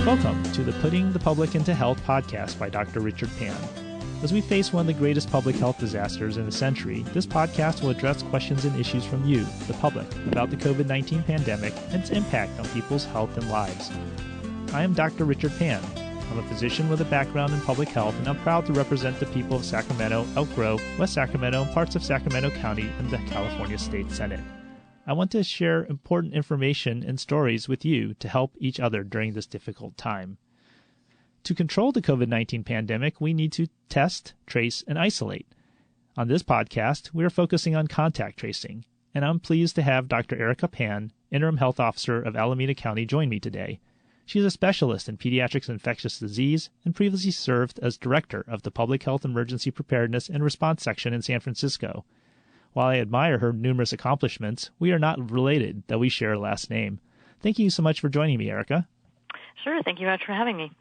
Welcome to the Putting the Public into Health podcast by Dr. Richard Pan. As we face one of the greatest public health disasters in a century, this podcast will address questions and issues from you, the public, about the COVID-19 pandemic and its impact on people's health and lives. I am Dr. Richard Pan. I'm a physician with a background in public health, and I'm proud to represent the people of Sacramento, Elk Grove, West Sacramento, and parts of Sacramento County in the California State Senate. I want to share important information and stories with you to help each other during this difficult time. To control the COVID-19 pandemic, we need to test, trace, and isolate. On this podcast, we are focusing on contact tracing, and I'm pleased to have Dr. Erica Pan, Interim Health Officer of Alameda County, join me today. She is a specialist in pediatrics and infectious disease and previously served as Director of the Public Health Emergency Preparedness and Response Section in San Francisco. While I admire her numerous accomplishments, we are not related, though we share a last name. Thank you so much for joining me, Erica. Sure. Thank you very much for having me.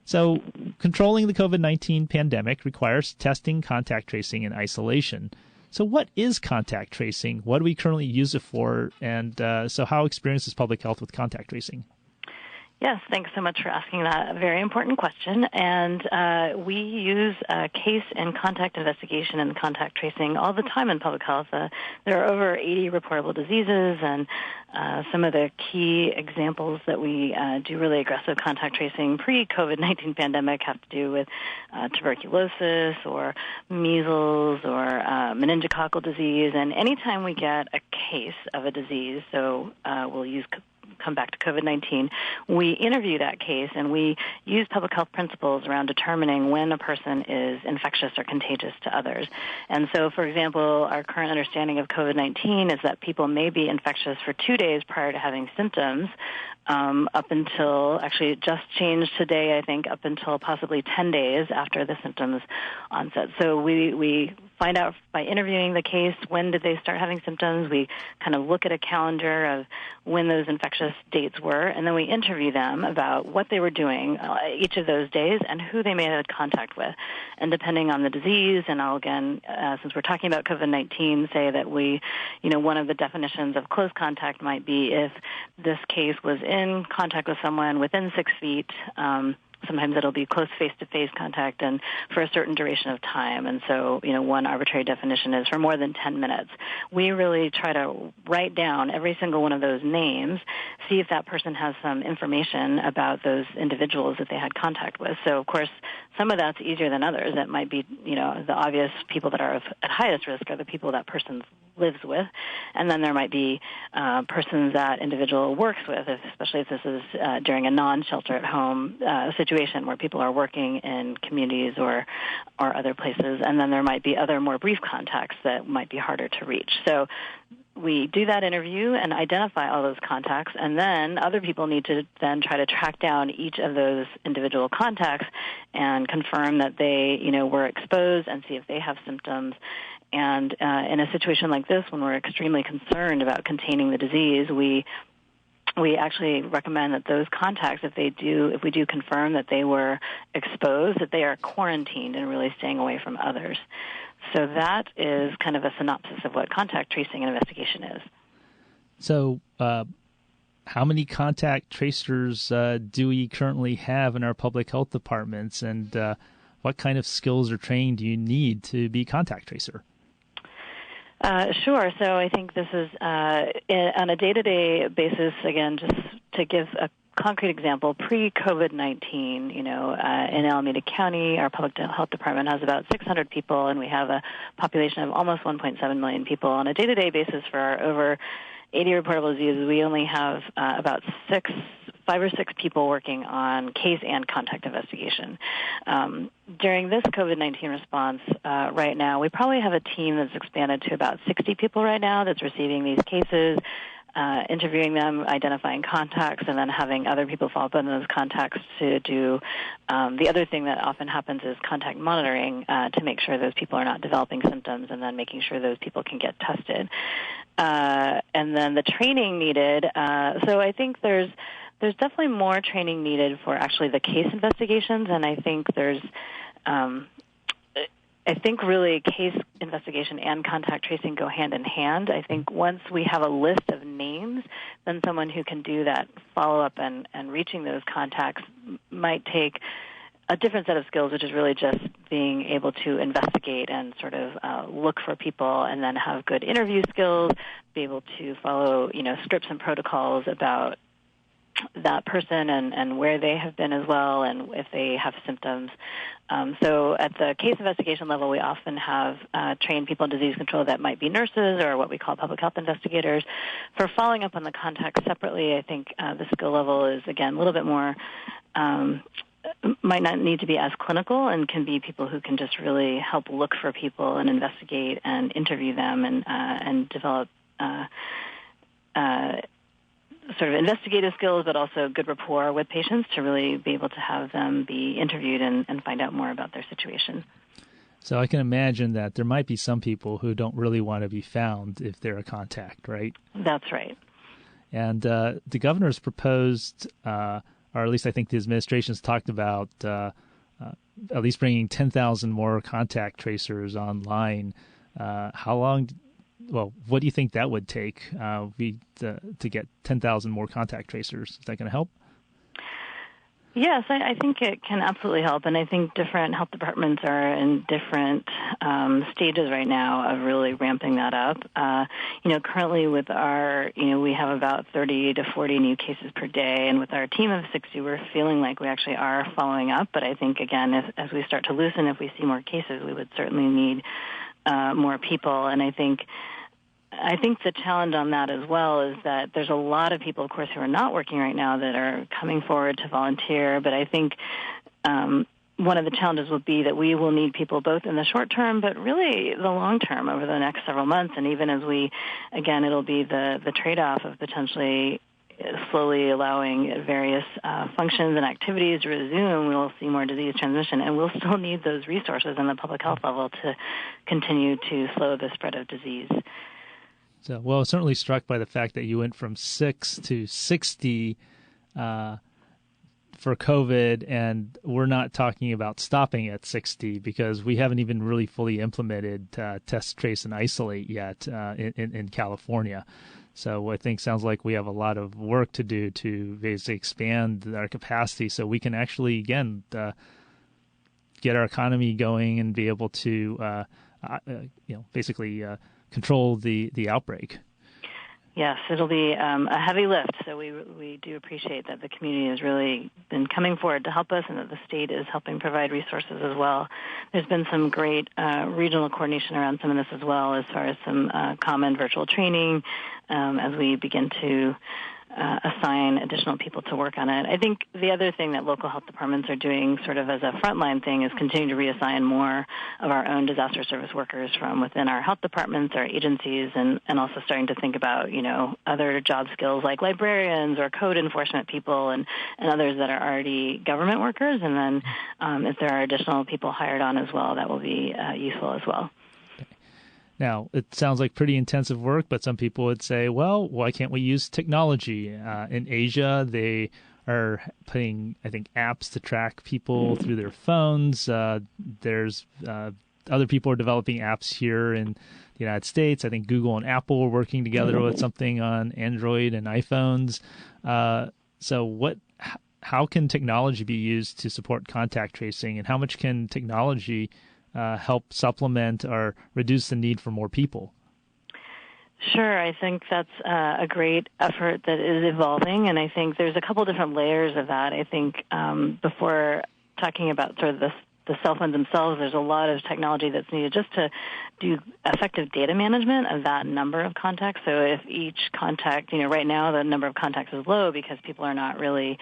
So, controlling the COVID-19 pandemic requires testing, contact tracing, and isolation. So what is contact tracing? What do we currently use it for? And so how experienced is public health with contact tracing? Yes, thanks so much for asking that very important question. And we use case and contact investigation and contact tracing all the time in public health. There are over 80 reportable diseases, and some of the key examples that we do really aggressive contact tracing pre-COVID-19 pandemic have to do with tuberculosis or measles or meningococcal disease. And anytime we get a case of a disease, so we'll come back to COVID-19, we interview that case and we use public health principles around determining when a person is infectious or contagious to others. And so, for example, our current understanding of COVID-19 is that people may be infectious for 2 days prior to having symptoms, up until, actually it just changed today, I think, up until possibly 10 days after the symptoms onset. So we find out by interviewing the case, when did they start having symptoms. We kind of look at a calendar of when those infectious dates were, and then we interview them about what they were doing each of those days and who they may have had contact with. And depending on the disease, and I'll again, since we're talking about COVID-19, say that one of the definitions of close contact might be if this case was in contact with someone within 6 feet. Sometimes it'll be close face-to-face contact and for a certain duration of time. And so, one arbitrary definition is for more than 10 minutes. We really try to write down every single one of those names, see if that person has some information about those individuals that they had contact with. So, of course, some of that's easier than others. It might be, the obvious people that are at highest risk are the people that person lives with. And then there might be persons that individual works with, especially if this is during a non-shelter-at-home situation where people are working in communities or other places. And then there might be other more brief contacts that might be harder to reach. So we do that interview and identify all those contacts, and then other people need to then try to track down each of those individual contacts and confirm that they, were exposed and see if they have symptoms. And in a situation like this, when we're extremely concerned about containing the disease, we actually recommend that those contacts, if we do confirm that they were exposed, that they are quarantined and really staying away from others. So that is kind of a synopsis of what contact tracing and investigation is. So how many contact tracers do we currently have in our public health departments, and what kind of skills or training do you need to be contact tracer? Sure. So I think this is on a day-to-day basis, again, just to give a concrete example, pre-COVID-19, in Alameda County, our public health department has about 600 people, and we have a population of almost 1.7 million people. On a day-to-day basis for our over 80 reportable diseases, we only have about 5 or 6 people working on case and contact investigation. During this COVID-19 response right now, we probably have a team that's expanded to about 60 people right now that's receiving these cases, interviewing them, identifying contacts, and then having other people follow up on those contacts to do the other thing that often happens is contact monitoring to make sure those people are not developing symptoms, and then making sure those people can get tested. And then the training needed, so I think there's definitely more training needed for actually the case investigations, and I think I think really case investigation and contact tracing go hand in hand. I think once we have a list of names then someone who can do that follow-up and reaching those contacts might take a different set of skills, which is really just being able to investigate and sort of look for people, and then have good interview skills, be able to follow, scripts and protocols about that person and where they have been as well, and if they have symptoms. So at the case investigation level, we often have trained people in disease control that might be nurses or what we call public health investigators. For following up on the contacts separately, I think the skill level is, again, a little bit more, might not need to be as clinical, and can be people who can just really help look for people and investigate and interview them and develop sort of investigative skills, but also good rapport with patients to really be able to have them be interviewed and find out more about their situation. So I can imagine that there might be some people who don't really want to be found if they're a contact, right? That's right. And the governor's proposed, or at least I think the administration's talked about, at least bringing 10,000 more contact tracers online. How long? Well, what do you think that would take to get 10,000 more contact tracers? Is that going to help? Yes, I think it can absolutely help, and I think different health departments are in different stages right now of really ramping that up. Currently with our, we have about 30 to 40 new cases per day, and with our team of 60, we're feeling like we actually are following up. But I think, again, as we start to loosen, if we see more cases, we would certainly need more people. And I think the challenge on that as well is that there's a lot of people, of course, who are not working right now that are coming forward to volunteer. But I think one of the challenges will be that we will need people both in the short term, but really the long term over the next several months. And even as it'll be the trade-off of potentially slowly allowing various functions and activities to resume. We'll see more disease transmission, and we'll still need those resources on the public health level to continue to slow the spread of disease. So, well, certainly struck by the fact that you went from 6 to 60 for COVID, and we're not talking about stopping at 60 because we haven't even really fully implemented test, trace, and isolate yet in California. So I think sounds like we have a lot of work to do to basically expand our capacity so we can actually, again, get our economy going and be able to, basically control the outbreak. Yes, it'll be a heavy lift, so we do appreciate that the community has really been coming forward to help us, and that the state is helping provide resources as well. There's been some great regional coordination around some of this as well, as far as some common virtual training as we begin to assign additional people to work on it. I think the other thing that local health departments are doing sort of as a frontline thing is continuing to reassign more of our own disaster service workers from within our health departments, our agencies, and also starting to think about, other job skills like librarians or code enforcement people and others that are already government workers. And then if there are additional people hired on as well, that will be useful as well. Now, it sounds like pretty intensive work, but some people would say, well, why can't we use technology? In Asia, they are putting, I think, apps to track people through their phones. There's other people are developing apps here in the United States. I think Google and Apple are working together with something on Android and iPhones. So how can technology be used to support contact tracing, and how much can technology help supplement or reduce the need for more people? Sure. I think that's a great effort that is evolving, and I think there's a couple different layers of that. I think before talking about sort of the cell phones themselves, there's a lot of technology that's needed just to do effective data management of that number of contacts. So if each contact, right now the number of contacts is low because people are not really,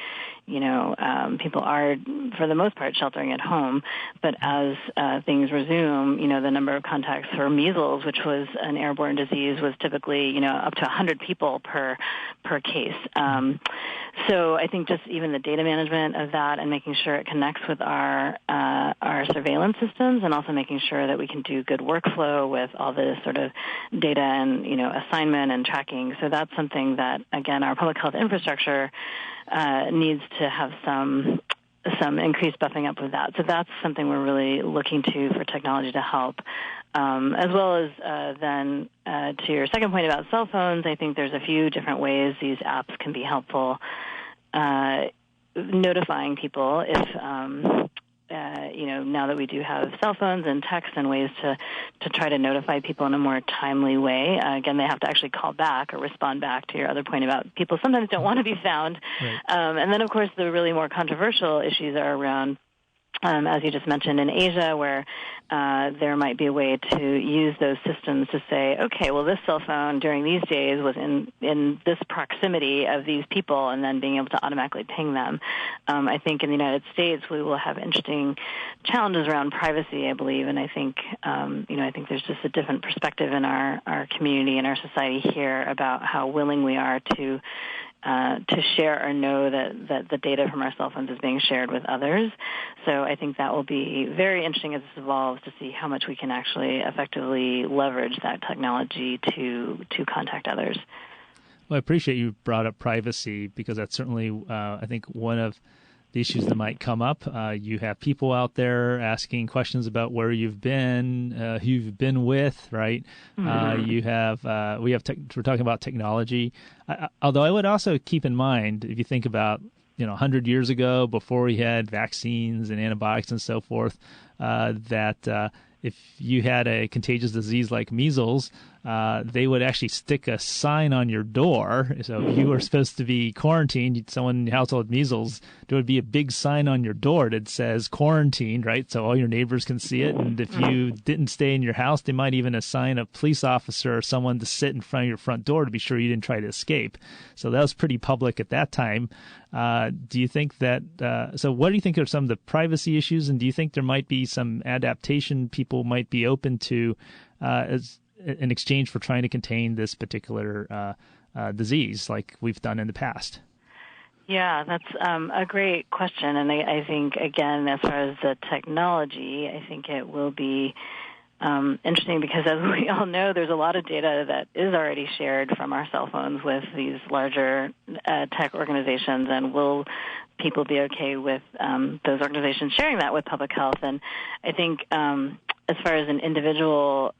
people are, for the most part, sheltering at home. But as things resume, the number of contacts for measles, which was an airborne disease, was typically, up to 100 people per case. So I think just even the data management of that and making sure it connects with our surveillance systems, and also making sure that we can do good workflow with all the sort of data and, assignment and tracking. So that's something that, again, our public health infrastructure needs to have some increased buffing up with that. So that's something we're really looking to for technology to help. As well as then to your second point about cell phones, I think there's a few different ways these apps can be helpful. Notifying people if, now that we do have cell phones and text and ways to try to notify people in a more timely way. Again, they have to actually call back or respond back to your other point about people sometimes don't want to be found. Right. And then, of course, the really more controversial issues are around as you just mentioned, in Asia, where there might be a way to use those systems to say, okay, well, this cell phone during these days was in this proximity of these people, and then being able to automatically ping them. I think in the United States we will have interesting challenges around privacy, I believe, and I think I think there's just a different perspective in our community and our society here about how willing we are to share or know that the data from our cell phones is being shared with others. So I think that will be very interesting as this evolves to see how much we can actually effectively leverage that technology to contact others. Well, I appreciate you brought up privacy because that's certainly, I think, one of the issues that might come up. You have people out there asking questions about where you've been, who you've been with, right? Mm-hmm. We're talking about technology. Although I would also keep in mind, if you think about, 100 years ago, before we had vaccines and antibiotics and so forth, that if you had a contagious disease like measles, they would actually stick a sign on your door. So if you were supposed to be quarantined, someone in your household with measles, there would be a big sign on your door that says quarantined, right? So all your neighbors can see it. And if you didn't stay in your house, they might even assign a police officer or someone to sit in front of your front door to be sure you didn't try to escape. So that was pretty public at that time. Do you think that, so what do you think are some of the privacy issues? And do you think there might be some adaptation people might be open to as in exchange for trying to contain this particular disease like we've done in the past? Yeah, that's a great question. And I think, again, as far as the technology, I think it will be interesting because, as we all know, there's a lot of data that is already shared from our cell phones with these larger tech organizations, and will people be okay with those organizations sharing that with public health? And I think as far as an individual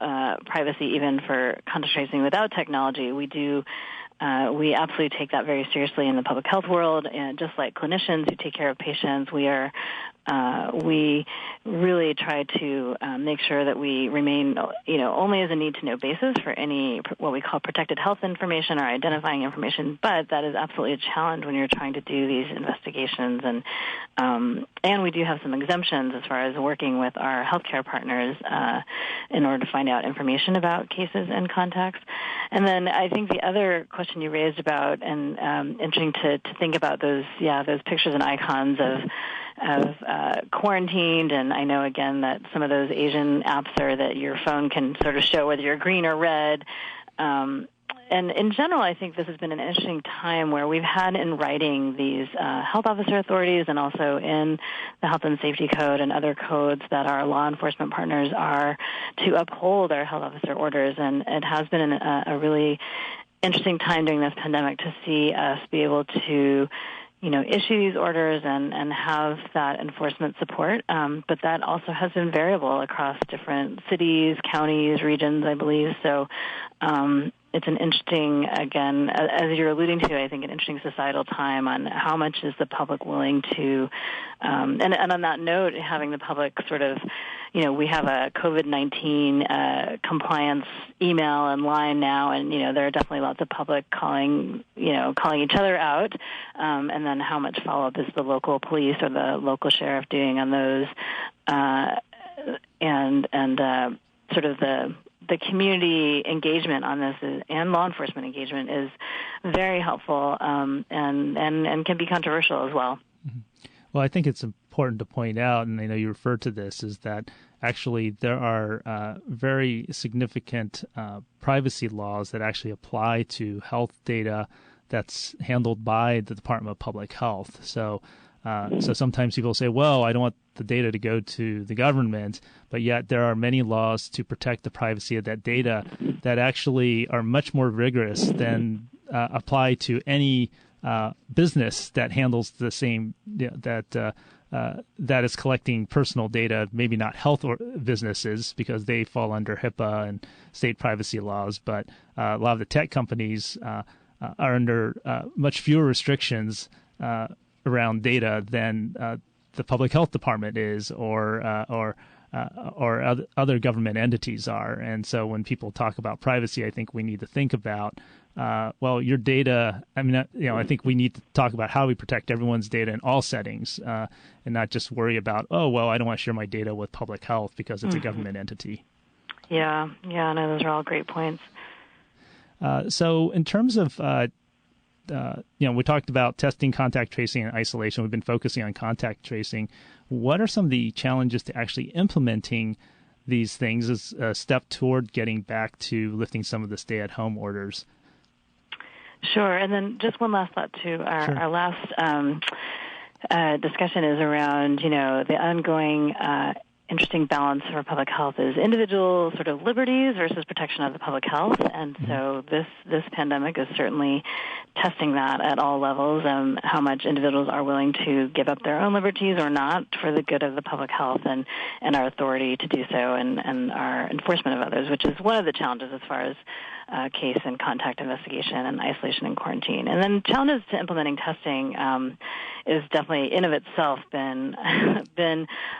privacy, even for contact tracing without technology, we absolutely take that very seriously in the public health world, and just like clinicians who take care of patients, we really try to make sure that we remain, only as a need-to-know basis for any what we call protected health information or identifying information. But that is absolutely a challenge when you're trying to do these investigations, and we do have some exemptions as far as working with our healthcare partners in order to find out information about cases and contacts. And then I think the other question you raised about, and interesting to think about those pictures and icons of quarantined, and I know again that some of those Asian apps are that your phone can sort of show whether you're green or red. And in general, I think this has been an interesting time where we've had in writing these health officer authorities, and also in the Health and Safety Code and other codes that our law enforcement partners are to uphold our health officer orders. And it has been a really interesting time during this pandemic to see us be able to issue these orders and have that enforcement support. But that also has been variable across different cities, counties, regions, I believe. So it's an interesting, again, as you're alluding to, I think an interesting societal time on how much is the public willing to, and on that note, having the public sort of, we have a COVID-19 compliance email and line now, and, there are definitely lots of public calling each other out, and then how much follow-up is the local police or the local sheriff doing on those, and sort of the community engagement on this and law enforcement engagement is very helpful, and can be controversial as well. Mm-hmm. Well, I think it's important to point out, and I know you referred to this, is that actually there are very significant privacy laws that actually apply to health data that's handled by the Department of Public Health. So sometimes people say, well, I don't want the data to go to the government, but yet there are many laws to protect the privacy of that data that actually are much more rigorous than apply to any business that handles the same, that is collecting personal data, maybe not health or businesses because they fall under HIPAA and state privacy laws, but a lot of the tech companies are under much fewer restrictions around data than the public health department is, or other government entities are. And so when people talk about privacy, I think we need to think about, well, your data. I mean, I think we need to talk about how we protect everyone's data in all settings, and not just worry about, oh, well, I don't want to share my data with public health because it's a government entity. Yeah, no, those are all great points. So in terms of, we talked about testing, contact tracing, and isolation. We've been focusing on contact tracing. What are some of the challenges to actually implementing these things as a step toward getting back to lifting some of the stay-at-home orders? Sure. And then just one last thought, too. Our last discussion is around, the ongoing interesting balance for public health is individual sort of liberties versus protection of the public health. And so this pandemic is certainly testing that at all levels, how much individuals are willing to give up their own liberties or not for the good of the public health and our authority to do so and our enforcement of others, which is one of the challenges as far as case and contact investigation and isolation and quarantine. And then challenges to implementing testing is definitely in of itself been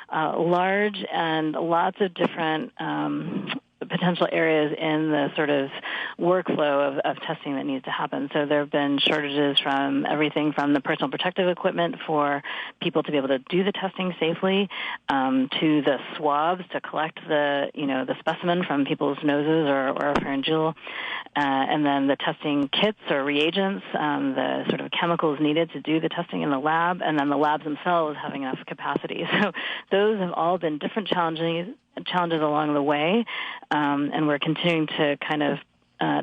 large and lots of different potential areas in the sort of workflow of testing that needs to happen. So there have been shortages from everything from the personal protective equipment for people to be able to do the testing safely, to the swabs to collect the specimen from people's noses or pharyngeal, and then the testing kits or reagents, the sort of chemicals needed to do the testing in the lab, and then the labs themselves having enough capacity. So those have all been different challenges along the way, and we're continuing to kind of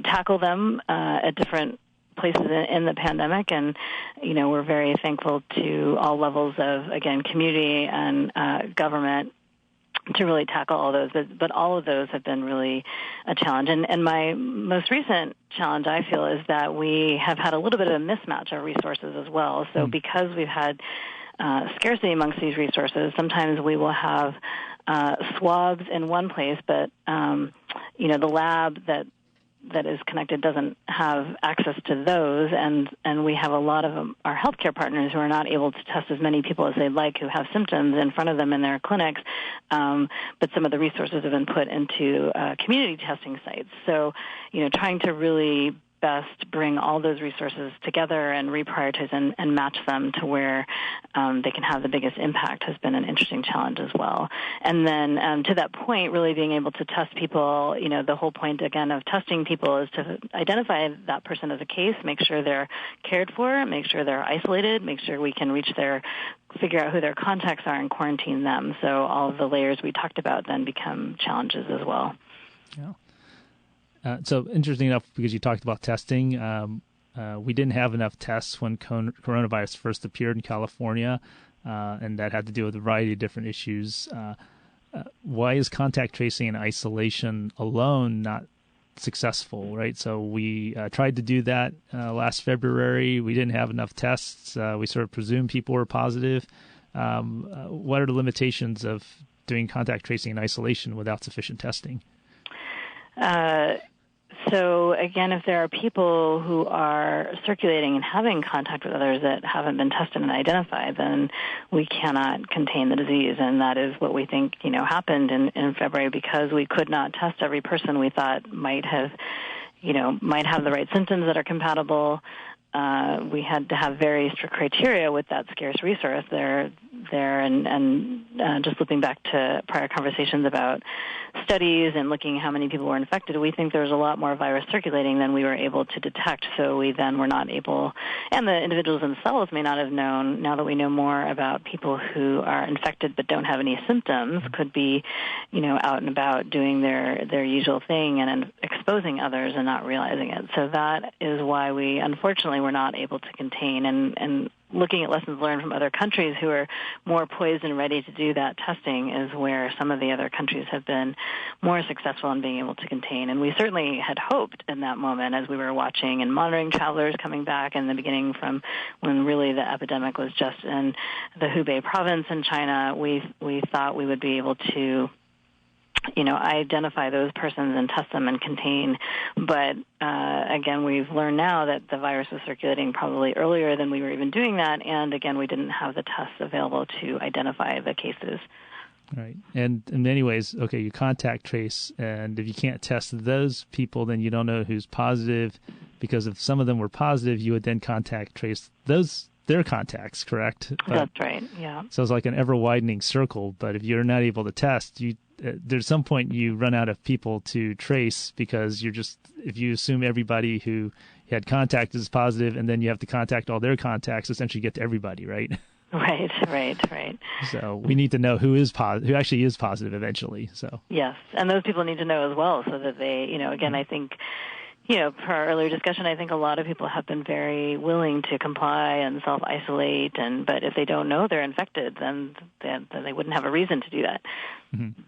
tackle them at different places in the pandemic. And, we're very thankful to all levels of, again, community and government to really tackle all those. But all of those have been really a challenge. And my most recent challenge, I feel, is that we have had a little bit of a mismatch of resources as well. So because we've had scarcity amongst these resources, sometimes we will have swabs in one place, but the lab that is connected doesn't have access to those, and we have a lot of our healthcare partners who are not able to test as many people as they'd like who have symptoms in front of them in their clinics, but some of the resources have been put into community testing sites. So, trying to really best bring all those resources together and reprioritize and match them to where they can have the biggest impact has been an interesting challenge as well. And then to that point, really being able to test people, the whole point, again, of testing people is to identify that person as a case, make sure they're cared for, make sure they're isolated, make sure we can figure out who their contacts are and quarantine them. So all of the layers we talked about then become challenges as well. Yeah. So interesting enough, because you talked about testing, we didn't have enough tests when coronavirus first appeared in California, and that had to do with a variety of different issues. Why is contact tracing and isolation alone not successful, right? So we tried to do that last February. We didn't have enough tests. We sort of presumed people were positive. What are the limitations of doing contact tracing and isolation without sufficient testing? So, again, if there are people who are circulating and having contact with others that haven't been tested and identified, then we cannot contain the disease. And that is what we think, happened in February, because we could not test every person we thought might have the right symptoms that are compatible. We had to have very strict criteria with that scarce resource there. And just looping back to prior conversations about studies and looking how many people were infected, we think there was a lot more virus circulating than we were able to detect. So we then were not able, and the individuals themselves may not have known, now that we know more about people who are infected but don't have any symptoms, could be, out and about doing their usual thing and exposing others and not realizing it. So that is why we, unfortunately, were not able to contain. And looking at lessons learned from other countries who are more poised and ready to do that testing is where some of the other countries have been more successful in being able to contain. And we certainly had hoped in that moment as we were watching and monitoring travelers coming back in the beginning from when really the epidemic was just in the Hubei province in China, we thought we would be able to identify those persons and test them and contain. But again, we've learned now that the virus was circulating probably earlier than we were even doing that. And again, we didn't have the tests available to identify the cases. Right. And in many ways, okay, you contact trace, and if you can't test those people, then you don't know who's positive, because if some of them were positive, you would then contact trace their contacts, correct? That's right, yeah. So it's like an ever-widening circle, but if you're not able to test, there's some point you run out of people to trace, because if you assume everybody who you had contact is positive, and then you have to contact all their contacts, essentially get to everybody, right? Right. So we need to know who actually is positive eventually. So yes, and those people need to know as well, so that they, again, I think, per our earlier discussion, I think a lot of people have been very willing to comply and self-isolate, but if they don't know they're infected, then they wouldn't have a reason to do that. Mm-hmm.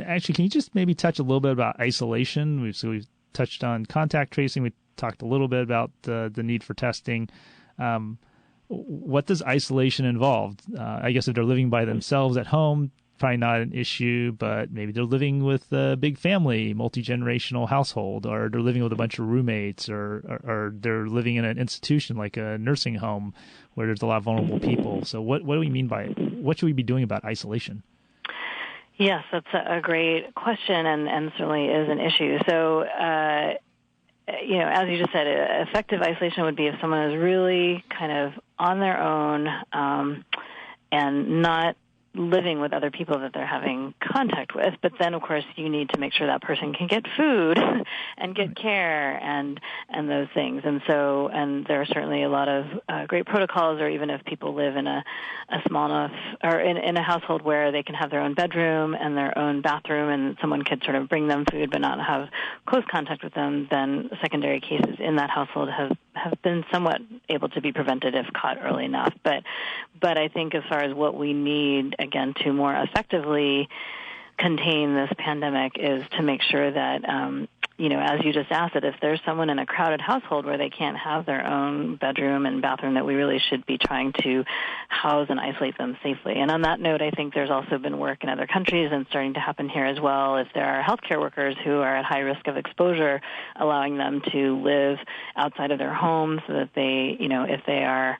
Actually, can you just maybe touch a little bit about isolation? We've touched on contact tracing. We talked a little bit about the need for testing. What does isolation involve? I guess if they're living by themselves at home, probably not an issue, but maybe they're living with a big family, multi-generational household, or they're living with a bunch of roommates, or they're living in an institution like a nursing home where there's a lot of vulnerable people. So what do we mean by it? What should we be doing about isolation? Yes, that's a great question, and certainly is an issue. So, as you just said, effective isolation would be if someone is really kind of on their own and not living with other people that they're having contact with. But then, of course, you need to make sure that person can get food and get care and those things. And there are certainly a lot of great protocols, or even if people live in a small enough, or in a household where they can have their own bedroom and their own bathroom, and someone could sort of bring them food but not have close contact with them, then secondary cases in that household have been somewhat able to be prevented if caught early enough. But I think as far as what we need, again, to more effectively contain this pandemic is to make sure that, as you just asked, that if there's someone in a crowded household where they can't have their own bedroom and bathroom, that we really should be trying to house and isolate them safely. And on that note, I think there's also been work in other countries and starting to happen here as well. If there are healthcare workers who are at high risk of exposure, allowing them to live outside of their homes so that they, if they are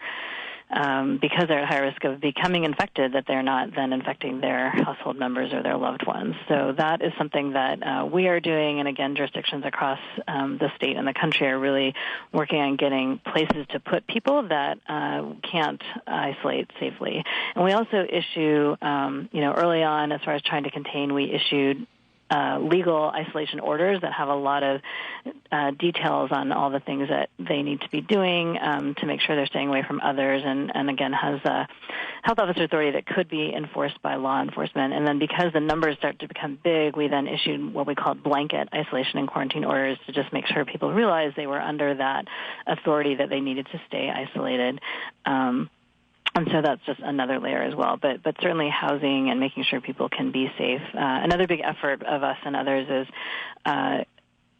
because they're at high risk of becoming infected, that they're not then infecting their household members or their loved ones. So that is something that we are doing, and again, jurisdictions across the state and the country are really working on getting places to put people that can't isolate safely. And we also issue, early on, as far as trying to contain, we issued legal isolation orders that have a lot of details on all the things that they need to be doing to make sure they're staying away from others, and again, has a health officer authority that could be enforced by law enforcement. And then because the numbers start to become big, we then issued what we called blanket isolation and quarantine orders to just make sure people realized they were under that authority, that they needed to stay isolated. And so that's just another layer as well. But certainly housing and making sure people can be safe. Another big effort of us and others is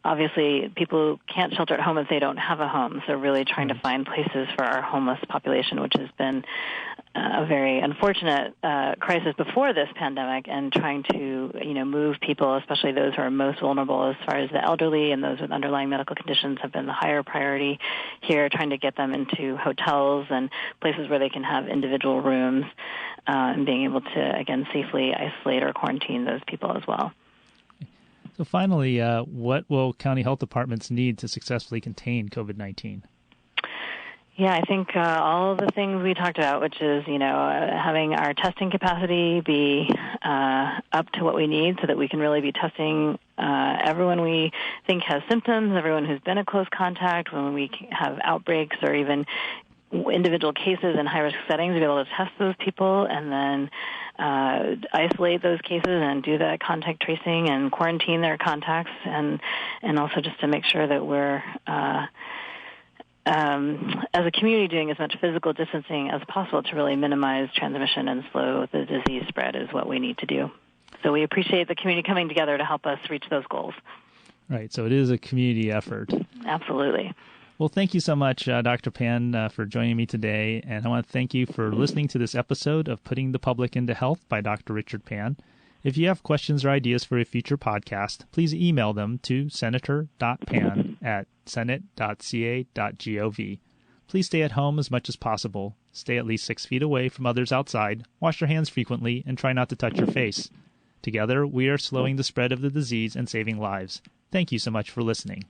obviously people can't shelter at home if they don't have a home. So really trying to find places for our homeless population, which has been a very unfortunate crisis before this pandemic, and trying to, move people, especially those who are most vulnerable as far as the elderly and those with underlying medical conditions, have been the higher priority here, trying to get them into hotels and places where they can have individual rooms, and being able to, again, safely isolate or quarantine those people as well. So finally, what will county health departments need to successfully contain COVID-19? Yeah, I think all of the things we talked about, which is, having our testing capacity be up to what we need so that we can really be testing everyone we think has symptoms, everyone who's been a close contact, when we have outbreaks or even individual cases in high-risk settings, to be able to test those people and then isolate those cases and do that contact tracing and quarantine their contacts, and also just to make sure that we're as a community, doing as much physical distancing as possible to really minimize transmission and slow the disease spread is what we need to do. So we appreciate the community coming together to help us reach those goals. Right. So it is a community effort. Absolutely. Well, thank you so much, Dr. Pan, for joining me today. And I want to thank you for listening to this episode of Putting the Public into Health by Dr. Richard Pan. If you have questions or ideas for a future podcast, please email them to senator.pan@senate.ca.gov. Please stay at home as much as possible. Stay at least 6 feet away from others outside, wash your hands frequently, and try not to touch your face. Together, we are slowing the spread of the disease and saving lives. Thank you so much for listening.